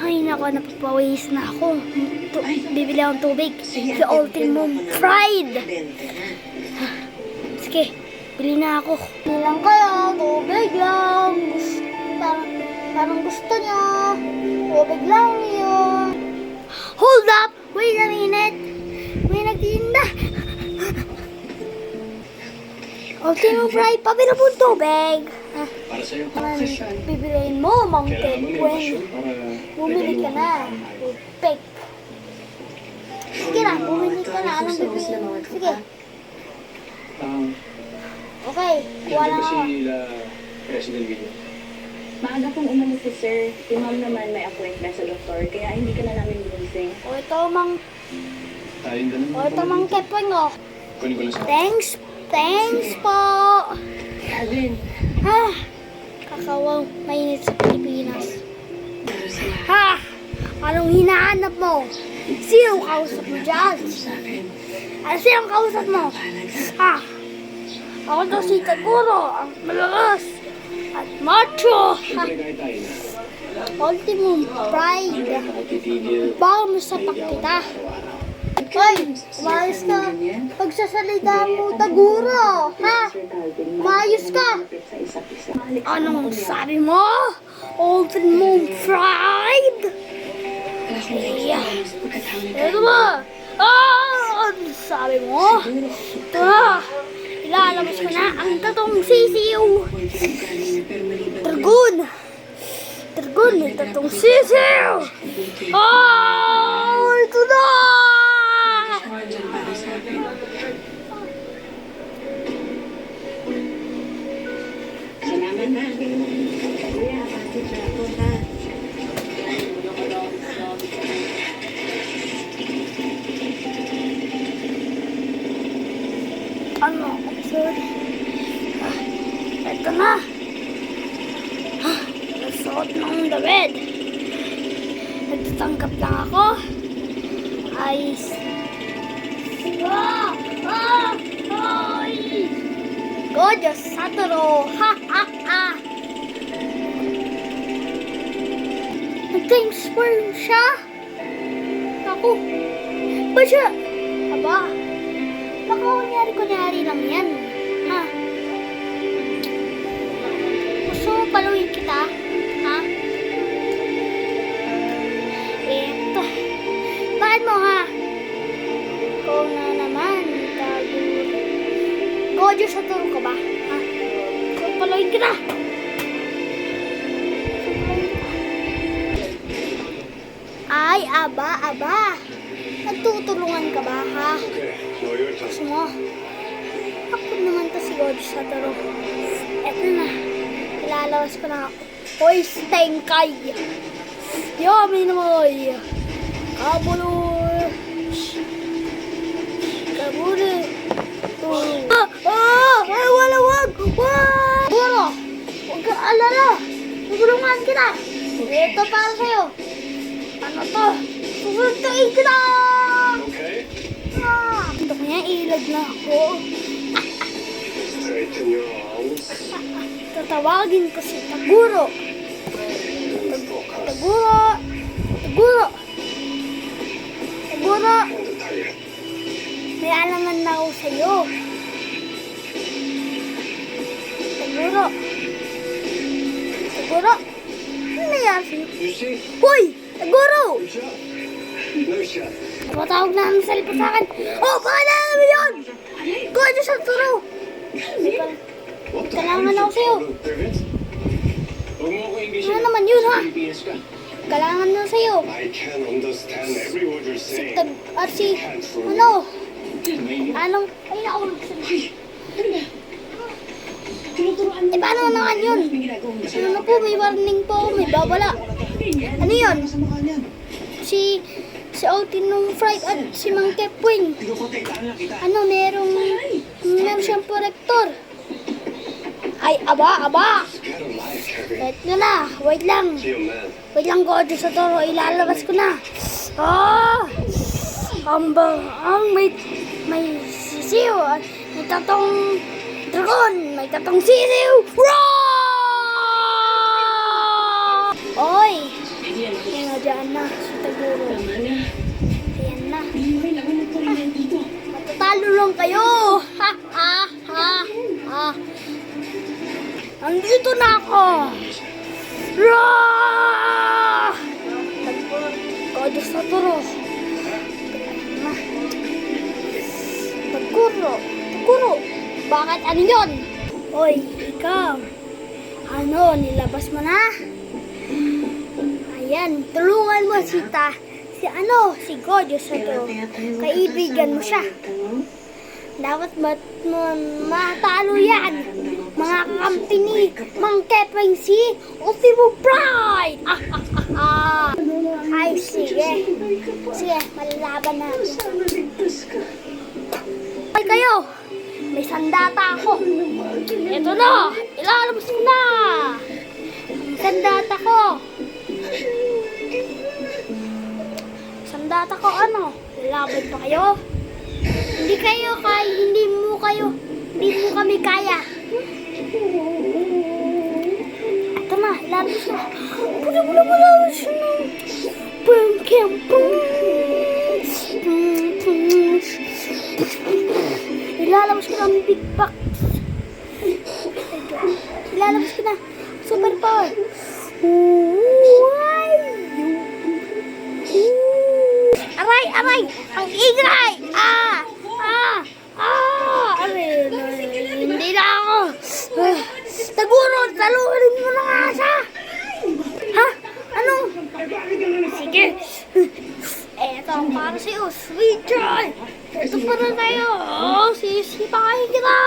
Ay, nako, napapawis na ako. Bibili akong tubig. Si Ultimum Pride. Sige, bili na ako. Bilang kayo, tubig lang. Parang gusto niya. Tubig lang yun. Hold up! Wait a minute. May nagtinda. Ultimum Pride, pabili po tubig. Para sa'yo. Bibiliin mo, Mountain Queen. Bumili ka na. Toothpick. Sige na, bumili ka na. Anong bibiliin mo? Sige. Okay, kuha lang ako. President William. Maaga pong umalis si sir. Si ma'am naman may appointment sa doktor, kaya hindi ka na namin ginising. O ito, Mang... Tayong ganun. O ito, Mang Kepwing, o. Kunin ko lang sa... Thanks po. Alvin, Ha? Kakawaw, mainit sa Pilipinas. Ha? Anong hinahanap mo? Sino kausap mo dyan? Ano sino kausap mo? Ha? Ako daw si Taguro, ang malakas at macho. Ha? Siyempre kahit tayo na. Ultimum Pride. Nakatitigil. Baka masapak kita. Hoy, umayos ka. Pagsasalita mo, Taguro. Ha? Maayos ka. sa isa't isa. Anong sabi mo? Ultimum Pride? Yeah. Ano ba? Anong sabi mo? Ilalabas ko na ang tatong sisiw. Dragon, may tatong sisiw. Ito na! Salamat na. Kuya, pati sa ako ha. Ano? Sorry. Ito na. Nasuot ng damit. Nagtatanggap lang ako. Ayos. Ay! Gorgeous Satoru! Ha ha ha! Nag-time sperm siya? Ako? Ba siya? Aba? Baka kunyari lang yan. Ha? Gusto mo paluin kita? Ha? Eto. Bakit mo ha? Ikaw na naman. Gojo sa turo ka ba? Ha? So, paluin kita. Ay, aba. Nagtutulungan ka ba, ha? Gusto mo? Ako naman to si Gojo sa turo. Eto na. Ilalawas ko na ako. Hoy, Stenkay! Yummy naman! Kabulo! Ay, wag! Buro! Huwag ka alala! Tutulungan kita! Ito para sa'yo! Ano to? Susuntuin kita! Okay. Ito kaya ilag na ako. Straighten your arms. Tatawagin ko si Taguro. Taguro! May alangan na ako sa'yo. Taguro! Ano nangyari sa'yo? You see? Hoy! Taguro! Good job. No shot. Napatawag na ang salita sa akin. Oh, pakala namin yun! Gojo sa turo! What the Kailangan hell ako sa'yo. David? Huwag mo ako English. Ano naman yun, ha? Pilipinas ka. Kailangan na sa'yo. I can understand every word you're saying. Anong, ay ako nagsabi. Eh, paano naman yun? Ano po, may warning po, may babala. Ano yun? Si Ultimum Pride at si Mang Kepwing. Ano, meron siyang protector. Ay, aba. Wait lang. Wait lang, Gojo sa toro, ilalabas ko na. May sisiw, may tatong dragon, may tatong sisiw. Roar! Oy, Yan. Nandiyan na si Taguro. Tama na. Ayan na. Kailangan mo pa rin dito. Matatalo lang kayo. Ha, ha, ha, ha. Nandito na ako. Rah! Kodyo sa turo. Taguro. Taguro. Bakit ano yun? Oy, ikaw. Ano, nilabas mo na? Ayan, tulungan mo si si Kodyo sa to. Kaibigan mo siya. Dapat matalo yan. Mga kakampi ni Mang Kepeng si Ultimo Pride. Ay, sige. Sige, malalaban na. Ay, kayo. May sandata ako. Ito na. Ilalabas ko na. Ang sandata ko. Sandata ko ano? Lalaban pa kayo? Hindi mo kami kaya. Ito na, ilalabas na. Ilalabas na. Ilalabas ko ng big box. Ilalabas ko na. Super power. Aray, aray! Ang ingay! Aray, hindi na ako. Taguro, taluhin mo na nga siya. Ha? Ano? Sige. Eto, para sa'yo, sweet joy. Ito pa na tayo. Sisipahin kita.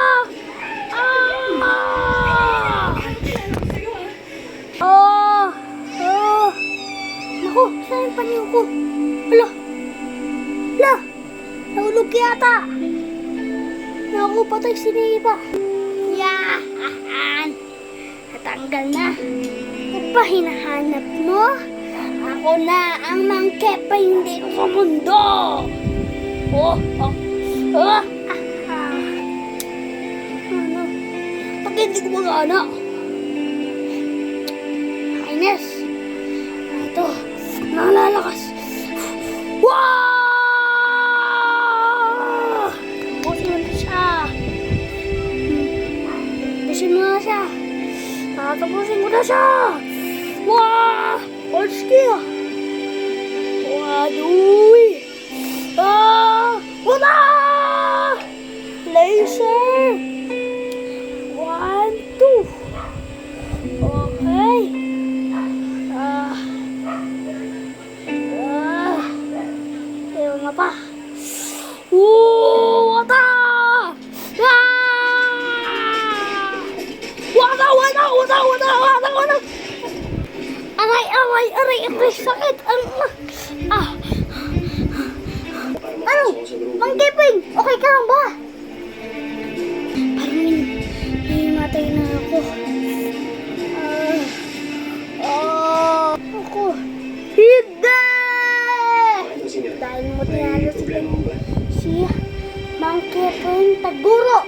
Naku, saan yung paniw ko? Hala. Nahulog yata. Naku, patay si Neiba. Yan. Natanggal na. Ano ba hinahanap mo? Ako na ang Mangkepeng dito sa mundo. Ano? Pag hindi ko magana. Ines. Ito. Nalalakas. Wow! Tapusin mo na siya. Tapusin mo na siya. Wow! Polski. Waduy. Wala! Laser. 1, 2. Okay. Ayaw nga pa. Wata! Wata! Aray, sakit. Ano? Mang Kepeng, okay ka lang ba? Parang himatay na ako. Ako. Hindi! Dahil mo tinalo si Mang Kepeng Taguro.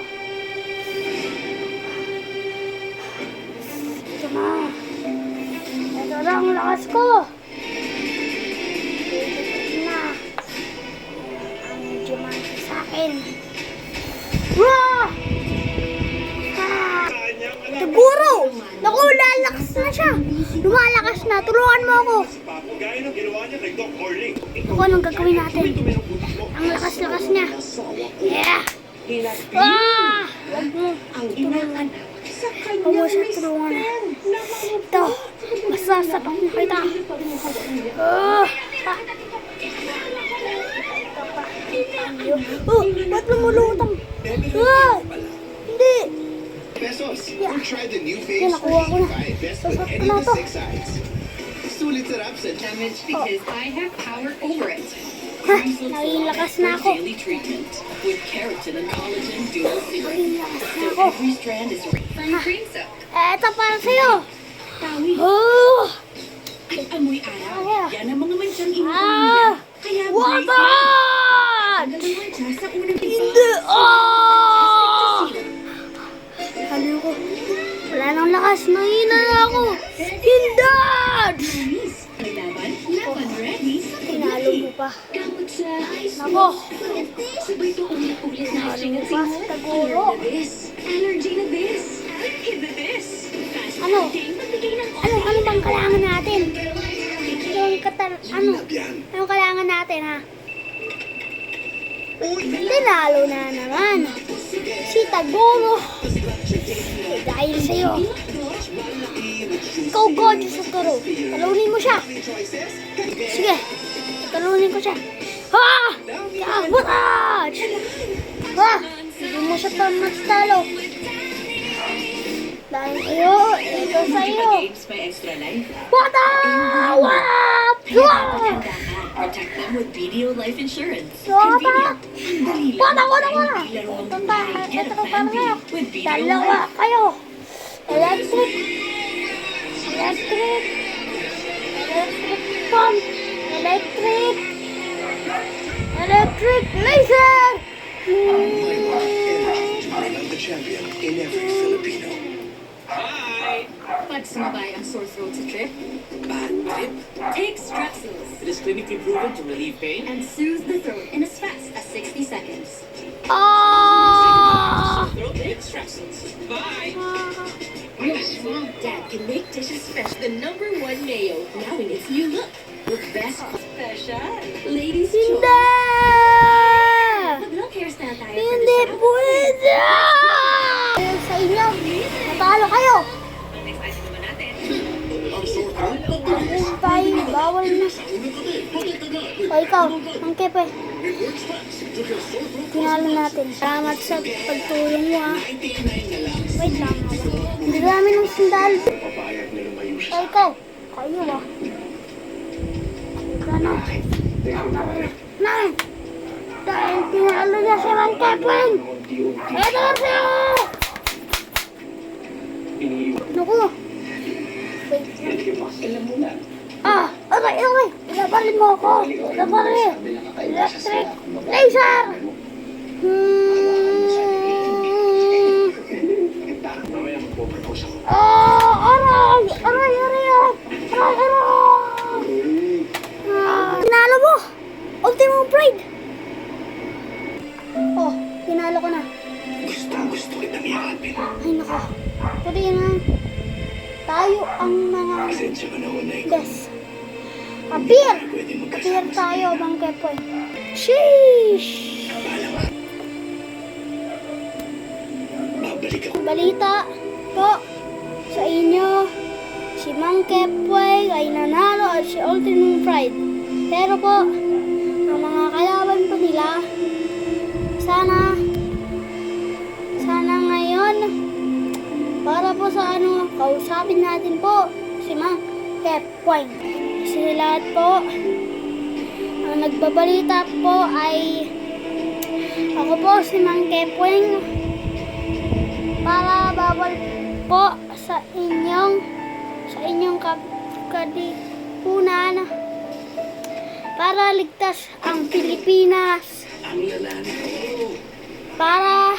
Ito na. Ito na ang lakas ko. Sa akin. Taguro! Naku, lalakas na siya. Lumalakas na. Tulungan mo ako. Gaya ng ginawa niya kay Doc Orling. Ako, anong gagawin natin? Ang lakas-lakas niya. Yeah! Huwag mo. Tulungan. Huwag mo siya tulungan. Ito. Basta sapak na kita. Ba't lumulutang? Hindi. Pesos. Yeah. Or try the new Yan, face nakuha ko na. 85 best with Sasarap any na of to. the 6 sides. Sulit sarap sa Damage because I have power over it. Ha? Nailakas na ako. Daily treatment with keratin and collagen dual serum. Nailakas na So ako. every strand is ready for your cream soak. Eto para sa'yo. Tawi, ay amoy araw. Kaya. Yan ang mga mansyang inuulan. Kaya Waban! ang mantsa sa unang Hindi! Sabi ko, wala nang lakas. Nahina na ako. Hindi! May laban ba? Nako. Ano pa sa taguro? Ano? Ano bang kailangan natin? Anong kailangan natin, ha? Tinalo na naman. Si Taguro. Dahil sa'yo. Ikaw, God, sa turo. Talunin mo siya. Sige. Talunin ko siya. Ha! Barrage! Ha! Hindi mo siya matalo. Dahil sa'yo, ito sa'yo. Games may extra life. Bata! Wap! Kaya protect them with BDO Life Insurance. Bata! Convenient. Bata ko na nga! Laro ang Ito buhay. Get a pa fan nga. with BDO Dalawa Life. kayo. Electric. Electric. Electric pump. Electric. Electric laser. Bring out the champion in every Filipino. Pag sumabay ang sore throat sa trip, Bad trip. take Strepsils It is clinically proven to relieve pain. and soothe the throat in as fast as 60 seconds. Ah! Throat with Strepsils. Bye. Yes, Mom, Dad can make dishes fresh. The #1 mayo, now in its new look. With best special. Ladies' Hindi! choice. Mag-long hairstyle tayo for Hindi the pwede! Ayun sa inyo, natalo kayo. Next item naman natin. Ayun tayo, bawal na. O ikaw, ang kepe. Tinalo natin. Salamat sa pagtulong mo, ha. Wait lang. Hindi namin ng sandal. Papayag na lumayo O siya. ikaw, kayo, ha. Ano? Nine! Dahil tinalo niya si Mang Kepeng! Ito na siya! Naku! Wait. Okay. Ilabarin mo ako. Ilabarin. Electric laser! Mamaya magpo-propose ako. Aray! Tinalo mo! Ultimo Pride! Oh, tinalo ko na. Gusto kitang yakapin. Ay, nako. Pwede na. Tayo ang mga Pasensya ka na una eh. des. Appear! Pwede Appear magkasama sa tayo, Bang Kepoy. Sheesh! Bahala ka. Babalik ako. Balita po sa inyo. Si Mang Kepoy ay nanalo at si Ultimate Pride. Pero po, ang mga kalaban po nila, sana ngayon, para po sa kausapin natin po si Mang Kepoy. Kasi lahat po, ang nagbabalita po ay ako po si Mang Kepoy. Para bawal po sa inyong kadipunan para ligtas ang Pilipinas, Ang lalaki ko. para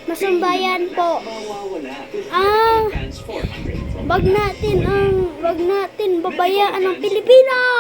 masambayan po Mawawala. ang Advance 400 from wag natin babayaan ang Pilipinas.